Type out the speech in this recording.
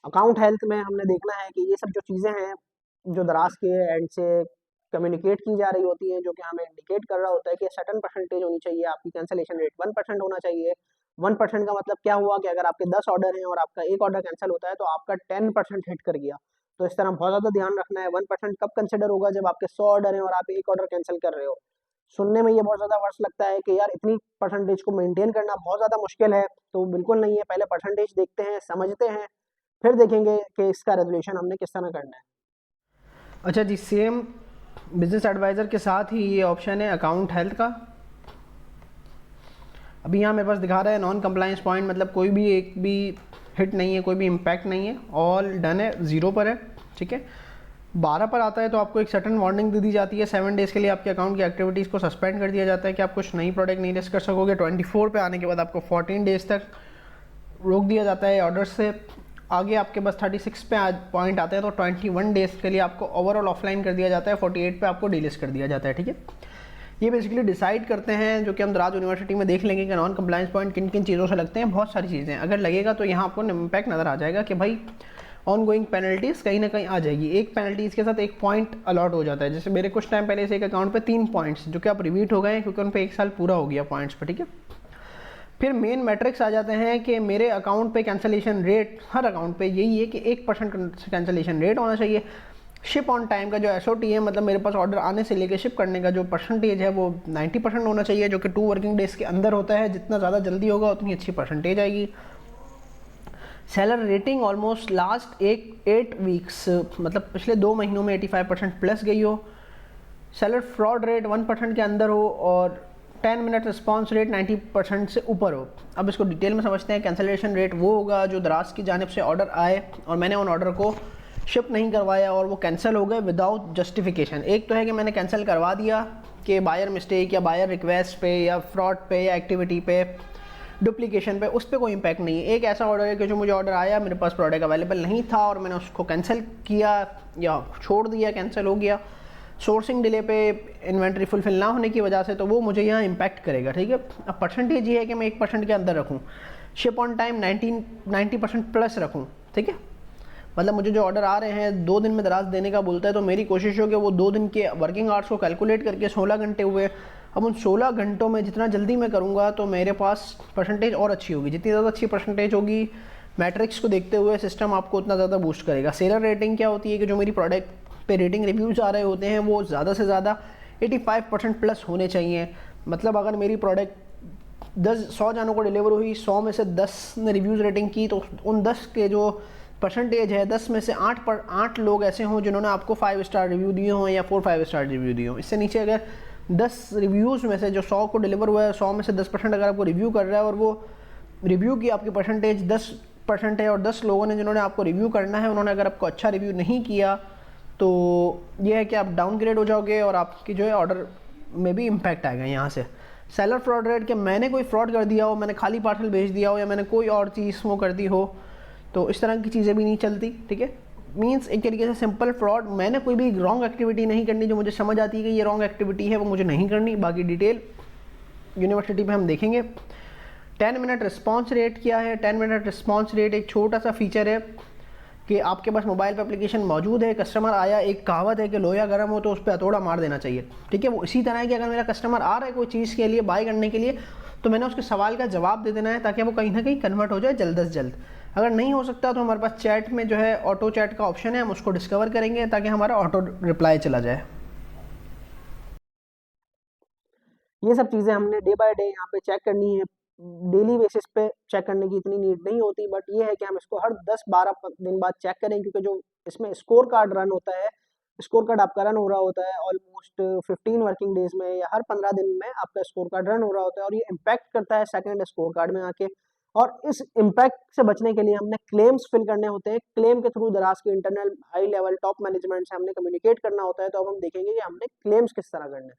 Account health में हमने देखना है कि ये सब जो चीज़ें हैं जो दराज के एंड से कम्युनिकेट की जा रही होती हैं, जो कि हमें इंडिकेट कर रहा होता है कि सर्टेन परसेंटेज होनी चाहिए, आपकी कैंसिलेशन रेट 1% होना चाहिए। 1% का मतलब क्या हुआ कि अगर आपके 10 ऑर्डर हैं और आपका एक ऑर्डर कैंसिल होता है तो आपका 10% हिट कर गया। तो इस तरह बहुत ज़्यादा ध्यान रखना है। 1% कब कंसिडर होगा, जब आपके 100 ऑर्डर हैं और आप एक ऑर्डर कैंसिल कर रहे हो। सुनने में ये बहुत ज़्यादा वर्ष लगता है कि यार इतनी परसेंटेज को मेंटेन करना बहुत ज़्यादा मुश्किल है, तो बिल्कुल नहीं है। पहले परसेंटेज देखते हैं, समझते हैं, फिर देखेंगे कि इसका रेजोल्यूशन हमने किस तरह करना है। अच्छा जी, सेम बिजनेस एडवाइज़र के साथ ही ये ऑप्शन है अकाउंट हेल्थ का। अभी यहाँ मेरे पास दिखा रहा है नॉन कंप्लायंस पॉइंट, मतलब कोई भी एक भी हिट नहीं है, कोई भी इम्पैक्ट नहीं है, ऑल डन है, 0 पर है। ठीक है, 12 पर आता है तो आपको एक सर्टन वार्निंग दे दी जाती है, 7 डेज़ के लिए आपके अकाउंट की एक्टिविटीज़ को सस्पेंड कर दिया जाता है कि आप कुछ नई प्रोडक्ट नहीं लिस्ट कर सकोगे। 24 पे आने के बाद आपको 14 डेज़ तक रोक दिया जाता है ऑर्डर से। आगे आपके पास 36 पे पॉइंट आते हैं तो 21 डेज़ के लिए आपको ओवरऑल ऑफलाइन कर दिया जाता है, 48 पे आपको डीलिस्ट कर दिया जाता है। ठीक है, ये बेसिकली डिसाइड करते हैं, जो कि हम दराज यूनिवर्सिटी में देख लेंगे कि नॉन कंप्लायंस पॉइंट किन किन चीज़ों से लगते हैं। बहुत सारी चीज़ें अगर लगेगा तो यहाँ आपको इम्पैक्ट नज़र आ जाएगा कि भाई ऑन गोइंग पेनल्टीज़ कहीं ना कहीं आ जाएगी। एक पेनल्टीज़ के साथ एक पॉइंट अलॉट हो जाता है। जैसे मेरे कुछ टाइम पहले से एक अकाउंट पे 3 पॉइंट्स जो कि अब रिपीट हो गए हैं क्योंकि उन पर 1 साल पूरा हो गया पॉइंट्स पर। ठीक है, फिर मेन मैट्रिक्स आ जाते हैं कि मेरे अकाउंट पे कैंसलेशन रेट, हर अकाउंट पे यही है कि 1% कैंसलेशन रेट होना चाहिए। शिप ऑन टाइम का जो SOT है, मतलब मेरे पास ऑर्डर आने से लेकर शिप करने का जो परसेंटेज है वो 90% होना चाहिए, जो कि 2 वर्किंग डेज़ के अंदर होता है। जितना ज़्यादा जल्दी होगा उतनी अच्छी परसेंटेज आएगी। Seller rating almost last 8 weeks, मतलब पिछले 2 महीनों में 85% प्लस गई हो। सेलर फ्रॉड रेट 1% के अंदर हो और 10 मिनट रिस्पॉन्स रेट 90% से ऊपर हो। अब इसको डिटेल में समझते हैं। कैंसलेशन रेट वो होगा जो दराज की जानिब से ऑर्डर आए और मैंने उन ऑर्डर को शिप नहीं करवाया और वो कैंसिल हो गए विदाउट जस्टिफिकेशन। एक तो है कि मैंने कैंसिल करवा दिया कि बायर मिस्टेक या बायर रिक्वेस्ट पे या फ्रॉड पे या एक्टिविटी पे, डुप्लीकेशन पे, उस पर कोई इम्पैक्ट नहीं है। एक ऐसा ऑर्डर है कि जो मुझे ऑर्डर आया, मेरे पास प्रोडक्ट अवेलेबल नहीं था और मैंने उसको कैंसिल किया या छोड़ दिया, कैंसिल हो गया सोर्सिंग डिले पे, इन्वेंट्री फुलफिल ना होने की वजह से, तो वो मुझे यहाँ इम्पैक्ट करेगा। ठीक है, अब परसेंटेज ये है कि मैं 1% के अंदर रखूँ, शिप ऑन टाइम 90% प्लस रखूँ। ठीक है, मतलब मुझे जो ऑर्डर आ रहे हैं 2 दिन में दराज देने का बोलता है, तो मेरी कोशिश हो कि वो 2 दिन के वर्किंग आवर्स को कैलकुलेट करके 16 घंटे हुए। अब उन 16 घंटों में जितना जल्दी मैं करूँगा तो मेरे पास परसेंटेज और अच्छी होगी। जितनी ज़्यादा अच्छी परसेंटेज होगी, मैट्रिक्स को देखते हुए सिस्टम आपको उतना ज़्यादा बूस्ट करेगा। सेलर रेटिंग क्या होती है कि जो मेरी प्रोडक्ट पे रेटिंग रिव्यूज़ आ रहे होते हैं वो ज़्यादा से ज़्यादा 85% प्लस होने चाहिए। मतलब अगर मेरी प्रोडक्ट 100 जानों को डिलीवर हुई, 100 में से 10 ने रिव्यूज़ रेटिंग की, तो उन 10 के जो परसेंटेज है, 10 में से 8 लोग ऐसे हों जिन्होंने आपको 5 स्टार रिव्यू दिए हों या 4-5 स्टार रिव्यू दिए हों। इससे नीचे अगर 10 रिव्यूज़ में से जो 100 को डिलीवर हुआ है, 100 में से 10% अगर आपको रिव्यू कर रहा है और वो रिव्यू की आपकी परसेंटेज 10% है और 10 लोगों ने जिन्होंने आपको रिव्यू करना है उन्होंने अगर आपको अच्छा रिव्यू नहीं किया, तो ये है कि आप डाउनग्रेड हो जाओगे और आपकी जो है ऑर्डर में भी इम्पैक्ट आएगा यहाँ से। सेलर फ्रॉड रेट कि मैंने कोई फ्रॉड कर दिया हो, मैंने खाली पार्सल भेज दिया हो या मैंने कोई और चीज़ वो कर दी हो, तो इस तरह की चीज़ें भी नहीं चलती। ठीक है, मीन्स एक तरीके से सिंपल फ्रॉड, मैंने कोई भी रॉन्ग एक्टिविटी नहीं करनी, जो मुझे समझ आती है कि ये रॉन्ग एक्टिविटी है वो मुझे नहीं करनी। बाकी डिटेल यूनिवर्सिटी में हम देखेंगे। 10 मिनट रिस्पॉन्स रेट क्या है? 10 मिनट रिस्पॉन्स रेट एक छोटा सा फीचर है कि आपके पास मोबाइल पर एप्लीकेशन मौजूद है, कस्टमर आया, एक कहावत है कि लोया गर्म हो तो उस पर हथौड़ा मार देना चाहिए। ठीक है, वो इसी तरह है कि अगर मेरा कस्टमर आ रहा है कोई चीज़ के लिए, बाय करने के लिए, तो मैंने उसके सवाल का जवाब दे देना है ताकि वो कहीं ना कहीं कन्वर्ट हो जाए जल्द से जल्द। अगर नहीं हो सकता तो हमारे पास चैट में जो है ऑटो चैट का ऑप्शन है, हम उसको डिस्कवर करेंगे ताकि हमारा ऑटो रिप्लाई चला जाए। ये सब चीज़ें हमने डे बाय डे यहाँ पे चेक करनी है। डेली बेसिस पे चेक करने की इतनी नीड नहीं होती, बट ये है कि हम इसको हर 10-12 दिन बाद चेक करें, क्योंकि जो इसमें स्कोर कार्ड रन होता है, स्कोर कार्ड आपका रन हो रहा होता है ऑलमोस्ट 15 वर्किंग डेज में या हर 15 दिन में आपका स्कोर कार्ड रन हो रहा होता है, और ये इम्पैक्ट करता है सेकंड स्कोर कार्ड में आके। और इस इम्पैक्ट से बचने के लिए हमने क्लेम्स फिल करने होते हैं। क्लेम के थ्रू दराज के internal high level top management से हमने कम्युनिकेट करना होता है। तो अब हम देखेंगे कि हमने क्लेम्स किस तरह करने हैं।